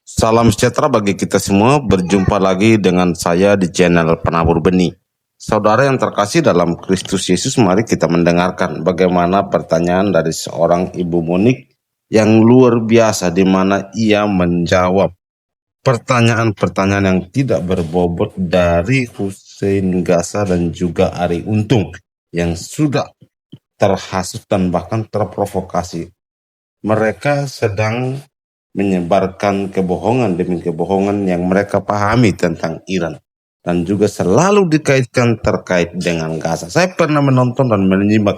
Salam sejahtera bagi kita semua, berjumpa lagi dengan saya di channel Penabur Benih. Saudara yang terkasih dalam Kristus Yesus, mari kita mendengarkan bagaimana pertanyaan dari seorang Ibu Monik yang luar biasa, di mana ia menjawab pertanyaan-pertanyaan yang tidak berbobot dari Hussein Gaza dan juga Ari Untung yang sudah terhasut dan bahkan terprovokasi. Mereka sedang menyebarkan kebohongan demi kebohongan yang mereka pahami tentang Iran, dan juga selalu dikaitkan terkait dengan Gaza. Saya pernah menonton dan menyimak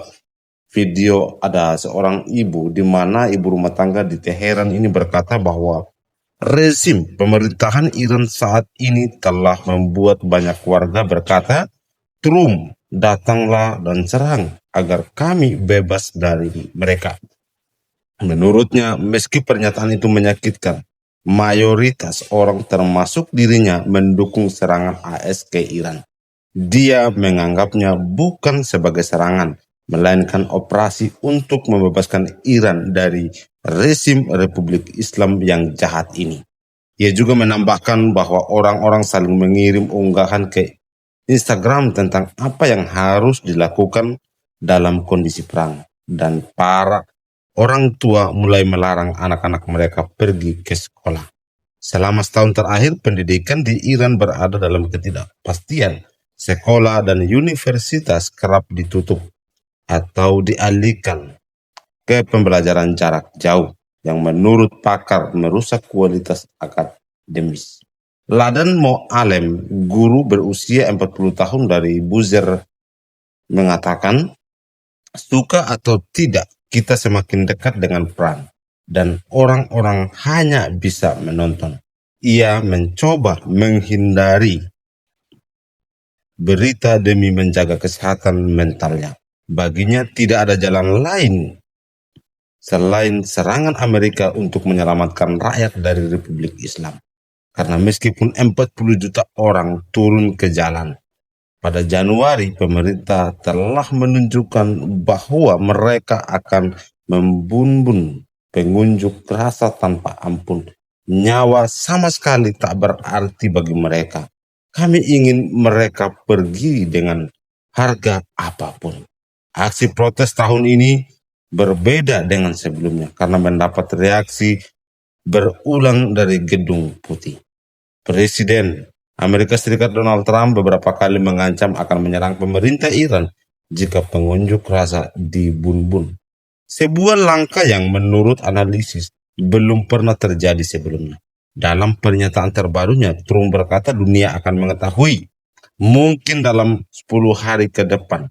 video ada seorang ibu, di mana ibu rumah tangga di Teheran ini berkata bahwa rezim pemerintahan Iran saat ini telah membuat banyak warga berkata, "Trump, datanglah dan serang agar kami bebas dari mereka." Menurutnya, meski pernyataan itu menyakitkan, mayoritas orang termasuk dirinya mendukung serangan AS ke Iran. Dia menganggapnya bukan sebagai serangan, melainkan operasi untuk membebaskan Iran dari rezim Republik Islam yang jahat ini. Ia juga menambahkan bahwa orang-orang saling mengirim unggahan ke Instagram tentang apa yang harus dilakukan dalam kondisi perang, dan para orang tua mulai melarang anak-anak mereka pergi ke sekolah. Selama setahun terakhir, pendidikan di Iran berada dalam ketidakpastian. Sekolah dan universitas kerap ditutup atau dialihkan ke pembelajaran jarak jauh yang menurut pakar merusak kualitas akademis. Ladan Mo'alem, guru berusia 40 tahun dari Buzer, mengatakan, suka atau tidak, kita semakin dekat dengan perang, dan orang-orang hanya bisa menonton. Ia mencoba menghindari berita demi menjaga kesehatan mentalnya. Baginya tidak ada jalan lain selain serangan Amerika untuk menyelamatkan rakyat dari Republik Islam. Karena meskipun 40 juta orang turun ke jalan, pada Januari, pemerintah telah menunjukkan bahwa mereka akan membunuh pengunjuk rasa tanpa ampun. Nyawa sama sekali tak berarti bagi mereka. Kami ingin mereka pergi dengan harga apapun. Aksi protes tahun ini berbeda dengan sebelumnya karena mendapat reaksi berulang dari Gedung Putih. Presiden Amerika Serikat Donald Trump beberapa kali mengancam akan menyerang pemerintah Iran jika pengunjuk rasa dibunuh. Sebuah langkah yang menurut analisis belum pernah terjadi sebelumnya. Dalam pernyataan terbarunya, Trump berkata dunia akan mengetahui mungkin dalam 10 hari ke depan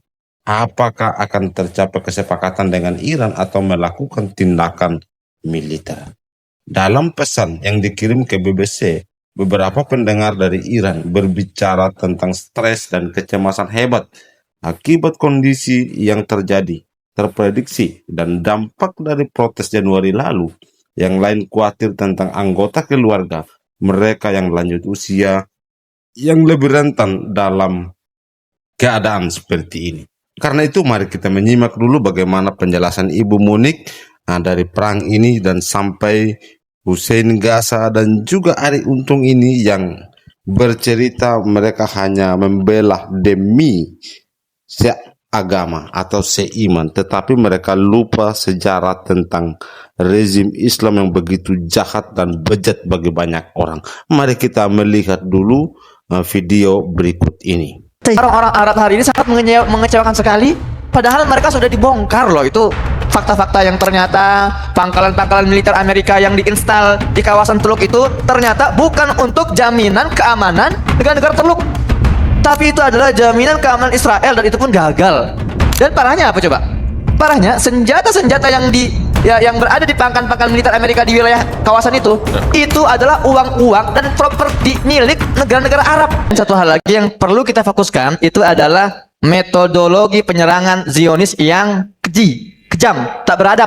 apakah akan tercapai kesepakatan dengan Iran atau melakukan tindakan militer. Dalam pesan yang dikirim ke BBC, beberapa pendengar dari Iran berbicara tentang stres dan kecemasan hebat akibat kondisi yang terprediksi, dan dampak dari protes Januari lalu. Yang lain khawatir tentang anggota keluarga mereka yang lanjut usia yang lebih rentan dalam keadaan seperti ini. Karena itu mari kita menyimak dulu bagaimana penjelasan Ibu Monik dari perang ini dan sampai Hussein Gaza dan juga Ari Untung ini yang bercerita mereka hanya membela demi seagama atau seiman, tetapi mereka lupa sejarah tentang rezim Islam yang begitu jahat dan bejat bagi banyak orang. Mari kita melihat dulu video berikut ini. Orang-orang Arab hari ini sangat mengecewakan sekali, padahal mereka sudah dibongkar loh. Itu fakta-fakta yang ternyata pangkalan-pangkalan militer Amerika yang diinstal di kawasan Teluk itu ternyata bukan untuk jaminan keamanan negara-negara Teluk, tapi itu adalah jaminan keamanan Israel, dan itu pun gagal. Dan parahnya apa coba? Parahnya senjata-senjata yang berada di pangkalan-pangkalan militer Amerika di wilayah kawasan itu adalah uang-uang dan properti milik negara-negara Arab. Dan satu hal lagi yang perlu kita fokuskan itu adalah metodologi penyerangan Zionis yang keji, kejam, tak beradab,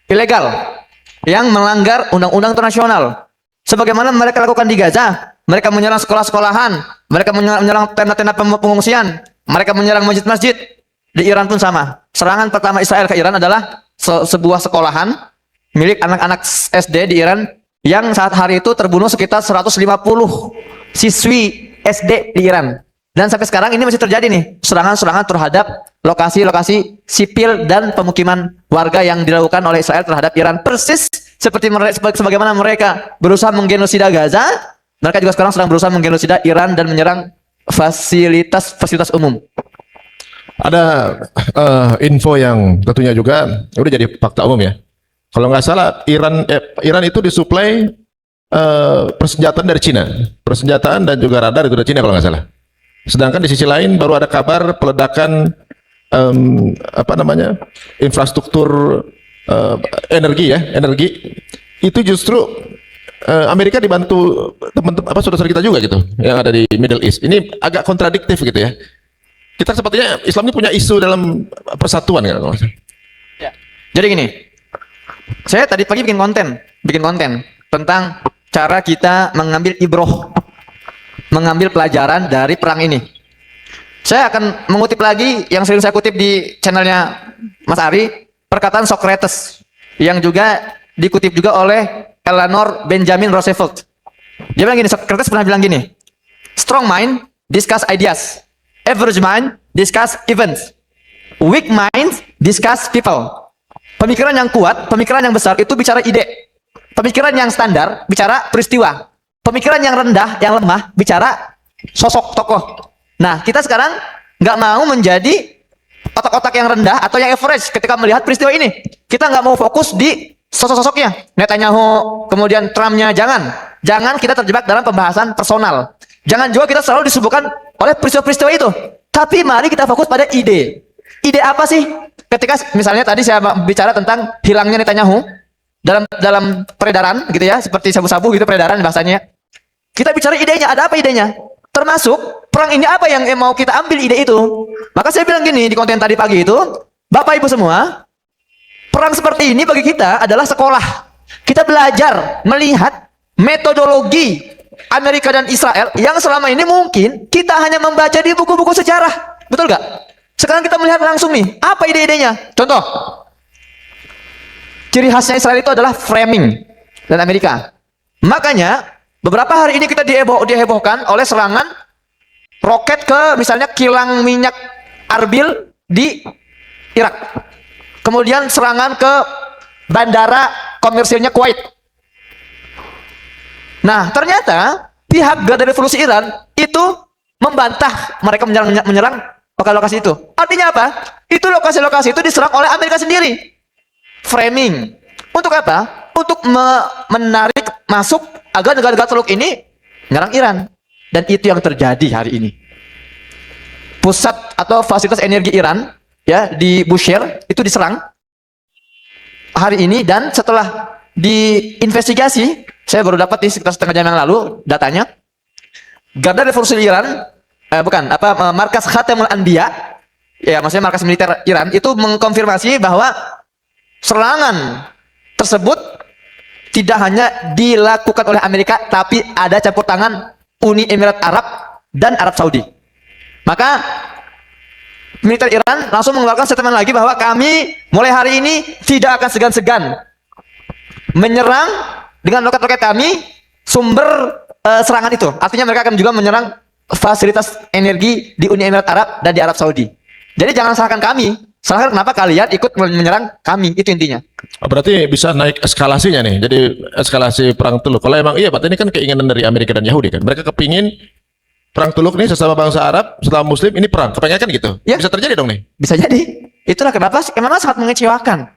ilegal, yang melanggar undang-undang internasional. Sebagaimana mereka lakukan di Gaza, mereka menyerang sekolah-sekolahan, mereka menyerang tenda-tenda pengungsian, mereka menyerang masjid-masjid. Di Iran pun sama. Serangan pertama Israel ke Iran adalah sebuah sekolahan milik anak-anak SD di Iran yang saat hari itu terbunuh sekitar 150 siswi SD di Iran. Dan sampai sekarang ini masih terjadi nih serangan-serangan terhadap lokasi-lokasi sipil dan pemukiman warga yang dilakukan oleh Israel terhadap Iran, persis seperti sebagaimana mereka berusaha menggenosida Gaza, mereka juga sekarang sedang berusaha menggenosida Iran dan menyerang fasilitas umum. Ada info yang tentunya juga udah jadi fakta umum ya. Kalau nggak salah Iran itu disuplai persenjataan dari Cina, persenjataan dan juga radar itu dari Cina kalau nggak salah. Sedangkan di sisi lain baru ada kabar peledakan infrastruktur energi itu justru Amerika dibantu teman-teman saudara kita juga gitu yang ada di Middle East. Ini agak kontradiktif gitu ya. Kita sepertinya Islam ini punya isu dalam persatuan kan? Ya. Jadi gini, saya tadi pagi bikin konten tentang cara kita mengambil ibroh, mengambil pelajaran dari perang ini. Saya akan mengutip lagi yang sering saya kutip di channelnya Mas Ari, perkataan Socrates yang juga dikutip juga oleh Eleanor Benjamin Roosevelt. Dia bilang gini, Socrates pernah bilang gini, strong mind discuss ideas, average mind discuss events, weak mind discuss people. Pemikiran yang kuat, pemikiran yang besar itu bicara ide. Pemikiran yang standar bicara peristiwa. Pemikiran yang rendah, yang lemah bicara sosok tokoh. Nah, kita sekarang nggak mau menjadi otak-otak yang rendah atau yang average ketika melihat peristiwa ini. Kita nggak mau fokus di sosok-sosoknya. Netanyahu, kemudian Trumpnya, jangan kita terjebak dalam pembahasan personal. Jangan juga kita selalu disibukkan oleh peristiwa-peristiwa itu. Tapi mari kita fokus pada ide. Ide apa sih? Ketika misalnya tadi saya bicara tentang hilangnya Netanyahu dalam peredaran gitu ya, seperti sabu-sabu gitu peredaran bahasanya. Kita bicara idenya, ada apa idenya? Termasuk perang ini apa yang mau kita ambil ide itu. Maka saya bilang gini di konten tadi pagi itu, Bapak Ibu semua, perang seperti ini bagi kita adalah sekolah. Kita belajar melihat metodologi Amerika dan Israel yang selama ini mungkin kita hanya membaca di buku-buku sejarah. Betul gak? Sekarang kita melihat langsung nih, apa ide-idenya? Contoh, ciri khasnya Israel itu adalah framing dan Amerika. Makanya beberapa hari ini kita dihebohkan oleh serangan roket ke misalnya kilang minyak Arbil di Irak. Kemudian serangan ke bandara komersilnya Kuwait. Nah, ternyata pihak Garda Revolusi Iran itu membantah mereka menyerang lokasi-lokasi itu. Artinya apa? Itu lokasi-lokasi itu diserang oleh Amerika sendiri. Framing. Untuk apa? Untuk menarik masuk agar negara-negara Teluk ini menyerang Iran. Dan itu yang terjadi hari ini. Pusat atau fasilitas energi Iran ya di Bushehr itu diserang hari ini, dan setelah diinvestigasi, saya baru dapat di sekitar setengah jam yang lalu datanya, Garda Revolusi Iran markas Khatamul Anbiya, ya maksudnya markas militer Iran itu mengkonfirmasi bahwa serangan tersebut tidak hanya dilakukan oleh Amerika, tapi ada campur tangan Uni Emirat Arab dan Arab Saudi. Maka militer Iran langsung mengeluarkan statement lagi bahwa kami mulai hari ini tidak akan segan-segan menyerang dengan roket-roket kami sumber serangan itu. Artinya mereka akan juga menyerang fasilitas energi di Uni Emirat Arab dan di Arab Saudi. Jadi jangan salahkan kami, salahkan kenapa kalian ikut menyerang kami, itu intinya. Berarti bisa naik eskalasinya nih, jadi eskalasi perang Teluk. Kalau emang iya Pak, ini kan keinginan dari Amerika dan Yahudi kan. Mereka kepingin perang Teluk nih sesama bangsa Arab, sesama Muslim ini perang, kepengen kan gitu? Ya. Bisa terjadi dong nih? Bisa jadi. Itulah kenapa memang sangat mengecewakan.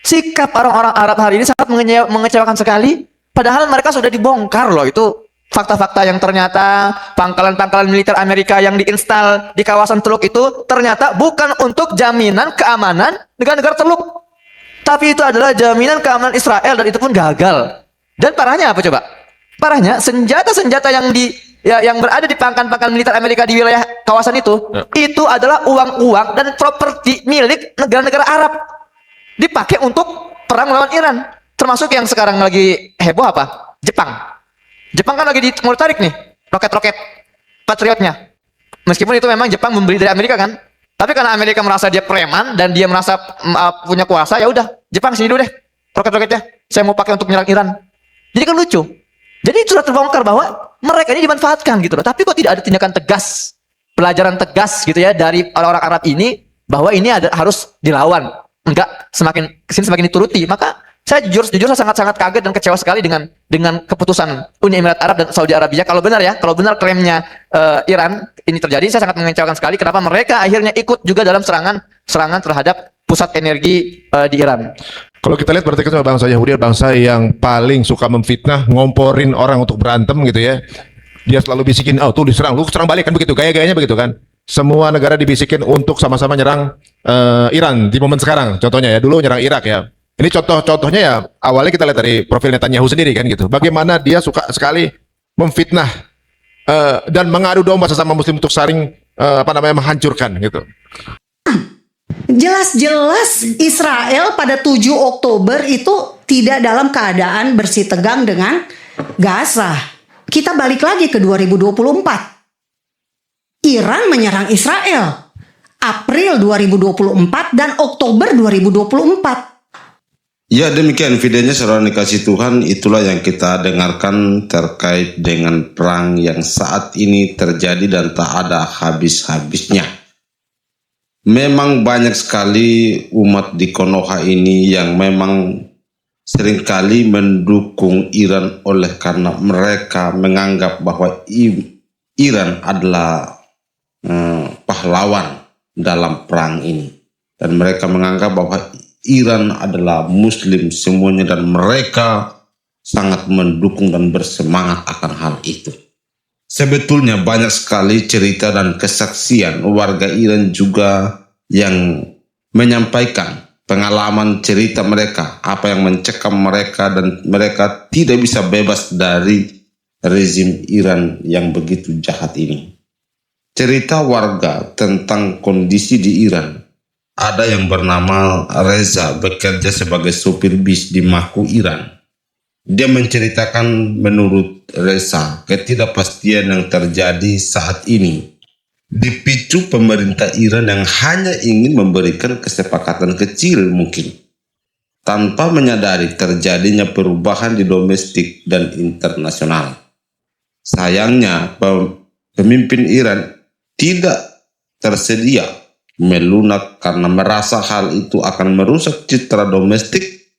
Sikap orang-orang Arab hari ini sangat mengecewakan sekali. Padahal mereka sudah dibongkar loh, itu fakta-fakta yang ternyata pangkalan-pangkalan militer Amerika yang diinstal di kawasan Teluk itu ternyata bukan untuk jaminan keamanan negara-negara Teluk, tapi itu adalah jaminan keamanan Israel, dan itu pun gagal. Dan parahnya apa coba? Parahnya senjata-senjata yang berada di pangkalan-pangkalan militer Amerika di wilayah kawasan itu adalah uang-uang dan properti milik negara-negara Arab, dipakai untuk perang melawan Iran. Termasuk yang sekarang lagi heboh apa? Jepang kan lagi mau tarik nih roket-roket Patriotnya. Meskipun itu memang Jepang membeli dari Amerika kan, tapi karena Amerika merasa dia preman dan dia merasa punya kuasa, ya udah Jepang sini dulu deh roket-roketnya, saya mau pakai untuk menyerang Iran. Jadi kan lucu. Jadi sudah terbongkar bahwa mereka ini dimanfaatkan gitu loh. Tapi kok tidak ada tindakan tegas, pelajaran tegas gitu ya dari orang-orang Arab ini bahwa ini harus dilawan. Enggak, semakin kesini semakin dituruti. Maka saya jujur saya sangat-sangat kaget dan kecewa sekali dengan keputusan Uni Emirat Arab dan Saudi Arabia. Kalau benar klaimnya Iran ini terjadi, saya sangat mengecewakan sekali. Kenapa mereka akhirnya ikut juga dalam serangan terhadap pusat energi di Iran. Kalau kita lihat berarti kan bangsa Yahudi bangsa yang paling suka memfitnah, ngomporin orang untuk berantem gitu ya. Dia selalu bisikin, oh tuh diserang, lu serang balik kan begitu, gaya-gayanya begitu kan. Semua negara dibisikin untuk sama-sama nyerang Iran di momen sekarang. Contohnya ya, dulu nyerang Irak ya. Ini contohnya ya, awalnya kita lihat dari profil Netanyahu sendiri kan gitu. Bagaimana dia suka sekali memfitnah dan mengadu domba sesama muslim untuk saling menghancurkan gitu. Jelas-jelas Israel pada 7 Oktober itu tidak dalam keadaan bersih tegang dengan Gaza. Kita balik lagi ke 2024. Iran menyerang Israel April 2024 dan Oktober 2024. Ya, demikian videonya saudara dikasih Tuhan. Itulah yang kita dengarkan terkait dengan perang yang saat ini terjadi dan tak ada habis-habisnya. Memang banyak sekali umat di Konoha ini yang memang seringkali mendukung Iran oleh karena mereka menganggap bahwa Iran adalah pahlawan dalam perang ini. Dan mereka menganggap bahwa Iran adalah muslim semuanya dan mereka sangat mendukung dan bersemangat akan hal itu. Sebetulnya banyak sekali cerita dan kesaksian warga Iran juga yang menyampaikan pengalaman cerita mereka, apa yang mencekam mereka dan mereka tidak bisa bebas dari rezim Iran yang begitu jahat ini. Cerita warga tentang kondisi di Iran. Ada yang bernama Reza bekerja sebagai sopir bis di Maku, Iran. Dia menceritakan menurut Reza ketidakpastian yang terjadi saat ini dipicu pemerintah Iran yang hanya ingin memberikan kesepakatan kecil mungkin tanpa menyadari terjadinya perubahan di domestik dan internasional. Sayangnya pemimpin Iran tidak tersedia melunak karena merasa hal itu akan merusak citra domestik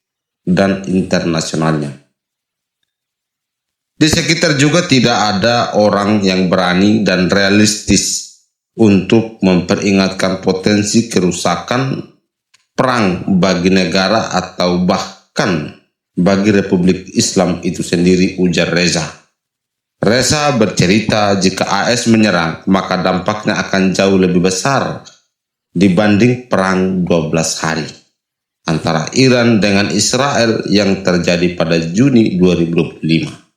dan internasionalnya. Di sekitar juga tidak ada orang yang berani dan realistis untuk memperingatkan potensi kerusakan perang bagi negara atau bahkan bagi Republik Islam itu sendiri, ujar Reza. Reza bercerita jika AS menyerang maka dampaknya akan jauh lebih besar dibanding perang 12 hari antara Iran dengan Israel yang terjadi pada Juni 2025.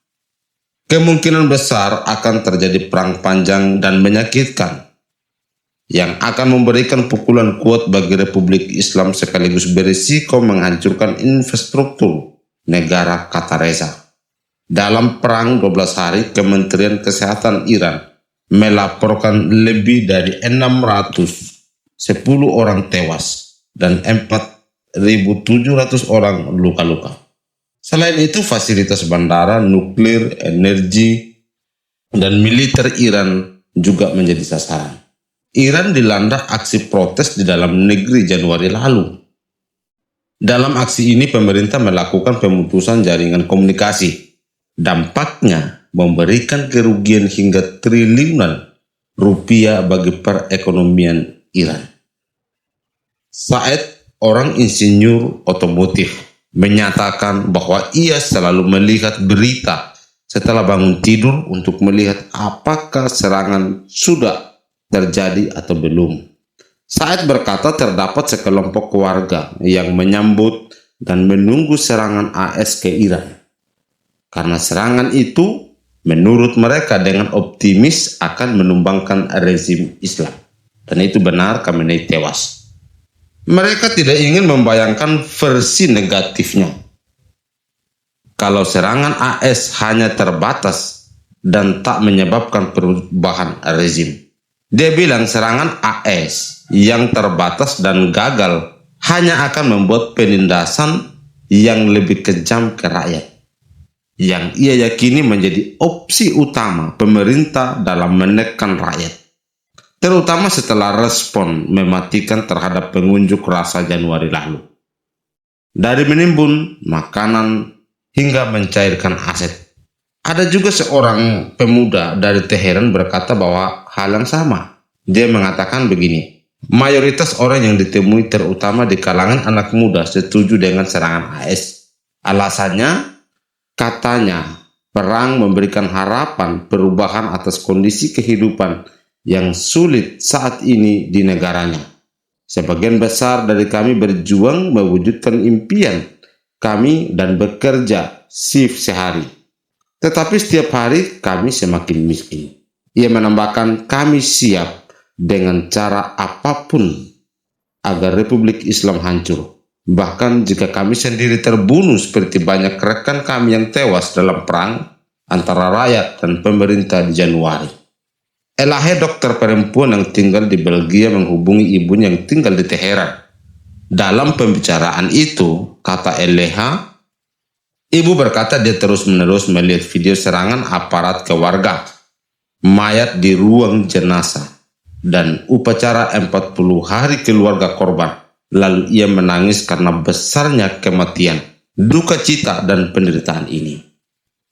Kemungkinan besar akan terjadi perang panjang dan menyakitkan yang akan memberikan pukulan kuat bagi Republik Islam sekaligus berisiko menghancurkan infrastruktur negara, kata Reza. Dalam perang 12 hari, Kementerian Kesehatan Iran melaporkan lebih dari 610 orang tewas dan 4.700 orang luka-luka. Selain itu, fasilitas bandara, nuklir, energi, dan militer Iran juga menjadi sasaran. Iran dilanda aksi protes di dalam negeri Januari lalu. Dalam aksi ini, pemerintah melakukan pemutusan jaringan komunikasi. Dampaknya memberikan kerugian hingga triliunan rupiah bagi perekonomian Iran. Said, orang insinyur otomotif, menyatakan bahwa ia selalu melihat berita setelah bangun tidur untuk melihat apakah serangan sudah terjadi atau belum. Said berkata terdapat sekelompok keluarga yang menyambut dan menunggu serangan AS ke Iran. Karena serangan itu menurut mereka dengan optimis akan menumbangkan rezim Islam. Dan itu benar, Khamenei tewas. Mereka tidak ingin membayangkan versi negatifnya. Kalau serangan AS hanya terbatas dan tak menyebabkan perubahan rezim. Dia bilang serangan AS yang terbatas dan gagal hanya akan membuat penindasan yang lebih kejam ke rakyat. yang ia yakini menjadi opsi utama pemerintah dalam menekan rakyat, terutama setelah respon mematikan terhadap pengunjuk rasa Januari lalu. Dari menimbun makanan hingga mencairkan aset. Ada juga seorang pemuda dari Teheran berkata bahwa hal yang sama. Dia mengatakan begini, mayoritas orang yang ditemui terutama di kalangan anak muda setuju dengan serangan AS. Alasannya, katanya, perang memberikan harapan perubahan atas kondisi kehidupan yang sulit saat ini di negaranya. Sebagian besar dari kami berjuang mewujudkan impian kami dan bekerja shift sehari. Tetapi setiap hari kami semakin miskin. Ia menambahkan, kami siap dengan cara apapun agar Republik Islam hancur. Bahkan jika kami sendiri terbunuh seperti banyak rekan kami yang tewas dalam perang antara rakyat dan pemerintah di Januari. Elahe, dokter perempuan yang tinggal di Belgia, menghubungi ibunya yang tinggal di Teheran. Dalam pembicaraan itu, kata Eleha, ibu berkata dia terus-menerus melihat video serangan aparat ke warga, mayat di ruang jenazah, dan upacara 40 hari keluarga korban. Lalu ia menangis karena besarnya kematian, duka cita, dan penderitaan ini.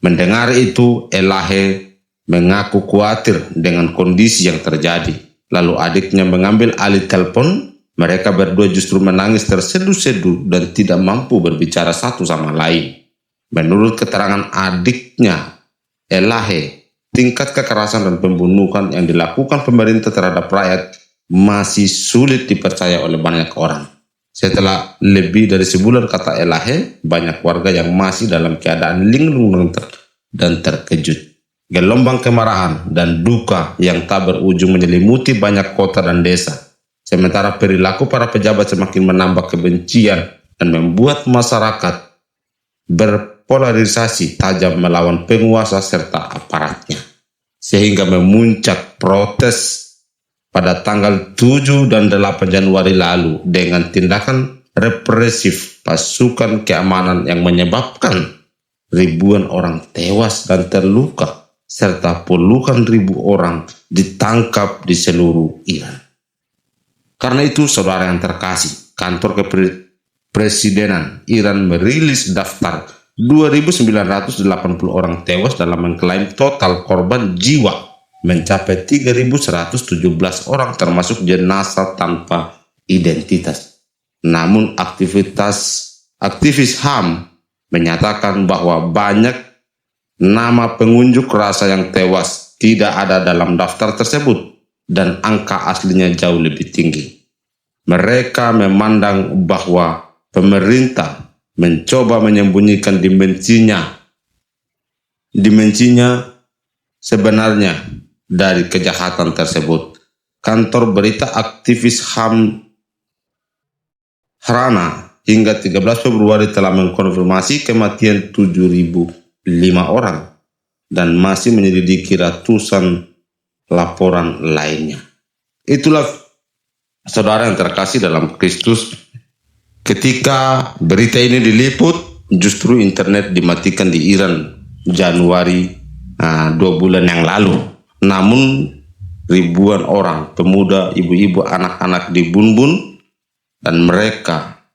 Mendengar itu, Elahe mengaku khawatir dengan kondisi yang terjadi. Lalu adiknya mengambil alih telepon. Mereka berdua justru menangis terseduh-seduh dan tidak mampu berbicara satu sama lain. Menurut keterangan adiknya, Elahe, tingkat kekerasan dan pembunuhan yang dilakukan pemerintah terhadap rakyat masih sulit dipercaya oleh banyak orang. Setelah lebih dari sebulan, kata Elahe, banyak warga yang masih dalam keadaan linglung dan terkejut. Gelombang kemarahan dan duka yang tak berujung menyelimuti banyak kota dan desa. Sementara perilaku para pejabat semakin menambah kebencian dan membuat masyarakat berpolarisasi tajam melawan penguasa serta aparatnya. Sehingga memuncak protes pada tanggal 7 dan 8 Januari lalu dengan tindakan represif pasukan keamanan yang menyebabkan ribuan orang tewas dan terluka, serta puluhan ribu orang ditangkap di seluruh Iran. Karena itu, saudara yang terkasih, kantor kepresidenan Iran merilis daftar 2.980 orang tewas dalam mengklaim total korban jiwa mencapai 3.117 orang, termasuk jenazah tanpa identitas. Namun aktivis HAM menyatakan bahwa banyak nama pengunjuk rasa yang tewas tidak ada dalam daftar tersebut dan angka aslinya jauh lebih tinggi. Mereka memandang bahwa pemerintah mencoba menyembunyikan dimensinya sebenarnya dari kejahatan tersebut. Kantor berita aktivis HAM Hrana hingga 13 Februari telah mengkonfirmasi kematian 7.005 orang dan masih menyelidiki ratusan laporan lainnya. Itulah, saudara yang terkasih dalam Kristus, ketika berita ini diliput, justru internet dimatikan di Iran Januari 2 bulan yang lalu. Namun ribuan orang, pemuda, ibu-ibu, anak-anak dibunuh dan mereka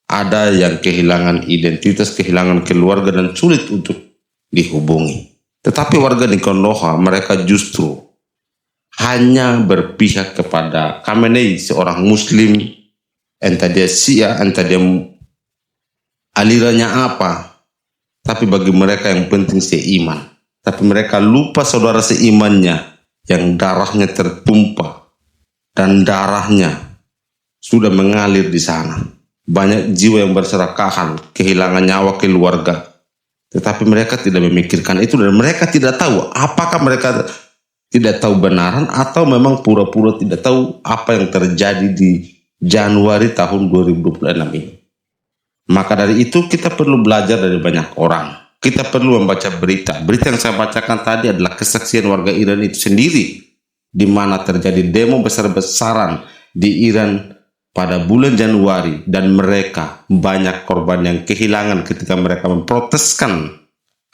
ada yang kehilangan identitas, kehilangan keluarga dan sulit untuk dihubungi. Tetapi warga di Konoha, mereka justru hanya berpihak kepada Khamenei, seorang muslim, entah dia Syiah, entah dia alirannya apa. Tapi bagi mereka yang penting seiman. Tapi mereka lupa saudara seimannya yang darahnya tertumpah dan darahnya sudah mengalir di sana. Banyak jiwa yang berserakahan, kehilangan nyawa keluarga. Tetapi mereka tidak memikirkan itu dan mereka tidak tahu apakah mereka tidak tahu benaran atau memang pura-pura tidak tahu apa yang terjadi di Januari tahun 2026 ini. Maka dari itu kita perlu belajar dari banyak orang. Kita perlu membaca berita. Berita yang saya bacakan tadi adalah kesaksian warga Iran itu sendiri, di mana terjadi demo besar-besaran di Iran pada bulan Januari, dan mereka banyak korban yang kehilangan ketika mereka memproteskan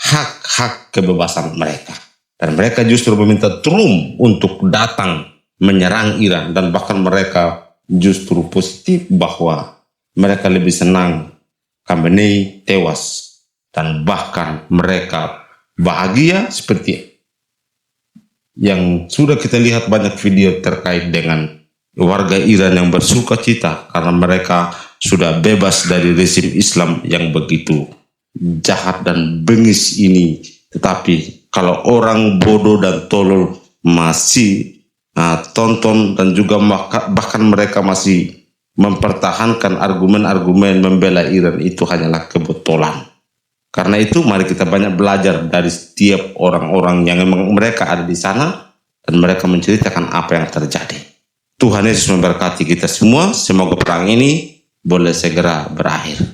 hak-hak kebebasan mereka. Dan mereka justru meminta Trump untuk datang menyerang Iran, dan bahkan mereka justru positif bahwa mereka lebih senang Khamenei tewas, dan bahkan mereka bahagia seperti yang sudah kita lihat banyak video terkait dengan warga Iran yang bersuka cita karena mereka sudah bebas dari rezim Islam yang begitu jahat dan bengis ini. Tetapi kalau orang bodoh dan tolol masih tonton, dan juga bahkan mereka masih mempertahankan argumen-argumen membela Iran, itu hanyalah kebotolan. Karena itu mari kita banyak belajar dari setiap orang-orang yang memang mereka ada di sana dan mereka menceritakan apa yang terjadi. Tuhan Yesus memberkati kita semua. Semoga perang ini boleh segera berakhir.